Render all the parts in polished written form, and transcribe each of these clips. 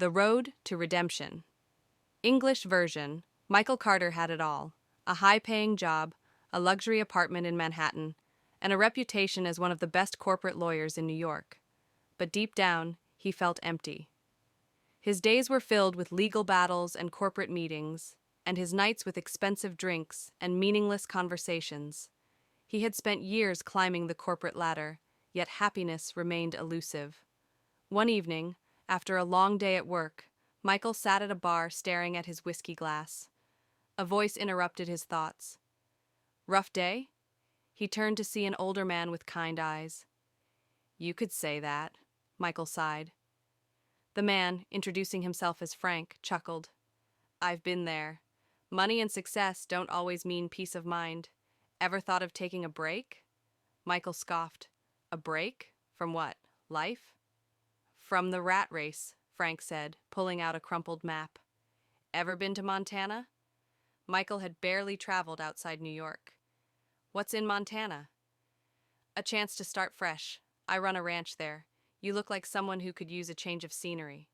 The Road to Redemption. English version. Michael Carter had it all: a high-paying job, a luxury apartment in Manhattan, and a reputation as one of the best corporate lawyers in New York. But deep down, he felt empty. His days were filled with legal battles and corporate meetings, and his nights with expensive drinks and meaningless conversations. He had spent years climbing the corporate ladder, yet happiness remained elusive. One evening, after a long day at work, Michael sat at a bar staring at his whiskey glass. A voice interrupted his thoughts. "Rough day?" He turned to see an older man with kind eyes. "You could say that," Michael sighed. The man, introducing himself as Frank, chuckled. "I've been there. Money and success don't always mean peace of mind. Ever thought of taking a break?" Michael scoffed. "A break? From what? Life?" "From the rat race," Frank said, pulling out a crumpled map. "Ever been to Montana?" Michael had barely traveled outside New York. "What's in Montana?" "A chance to start fresh. I run a ranch there. You look like someone who could use a change of scenery."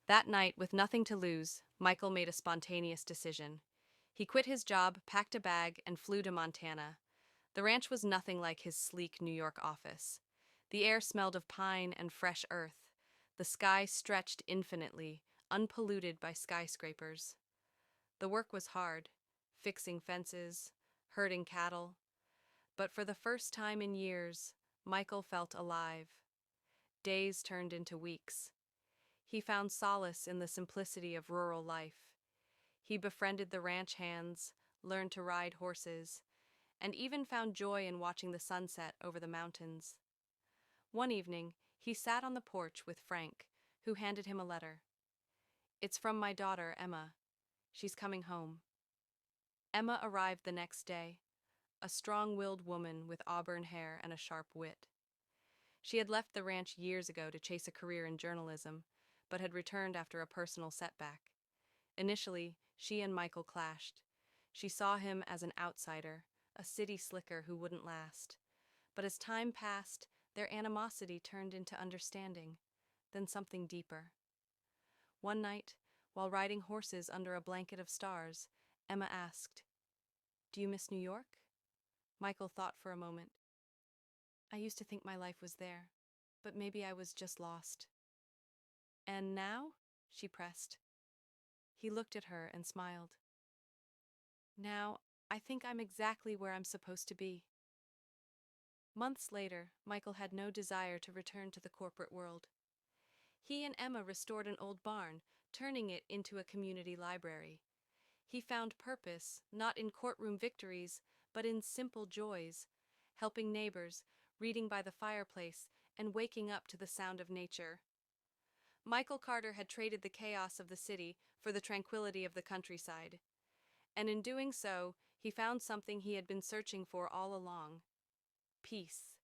That night, with nothing to lose, Michael made a spontaneous decision. He quit his job, packed a bag, and flew to Montana. The ranch was nothing like his sleek New York office. The air smelled of pine and fresh earth. The sky stretched infinitely, unpolluted by skyscrapers. The work was hard, fixing fences, herding cattle. But for the first time in years, Michael felt alive. Days turned into weeks. He found solace in the simplicity of rural life. He befriended the ranch hands, learned to ride horses, and even found joy in watching the sunset over the mountains. One evening, he sat on the porch with Frank, who handed him a letter. "It's from my daughter, Emma. She's coming home." Emma arrived the next day, a strong-willed woman with auburn hair and a sharp wit. She had left the ranch years ago to chase a career in journalism, but had returned after a personal setback. Initially, she and Michael clashed. She saw him as an outsider, a city slicker who wouldn't last. But as time passed, their animosity turned into understanding, then something deeper. One night, while riding horses under a blanket of stars, Emma asked, "Do you miss New York?" Michael thought for a moment. "I used to think my life was there, but maybe I was just lost." "And now?" she pressed. He looked at her and smiled. "Now, I think I'm exactly where I'm supposed to be." Months later, Michael had no desire to return to the corporate world. He and Emma restored an old barn, turning it into a community library. He found purpose, not in courtroom victories, but in simple joys, helping neighbors, reading by the fireplace, and waking up to the sound of nature. Michael Carter had traded the chaos of the city for the tranquility of the countryside. And in doing so, he found something he had been searching for all along: peace.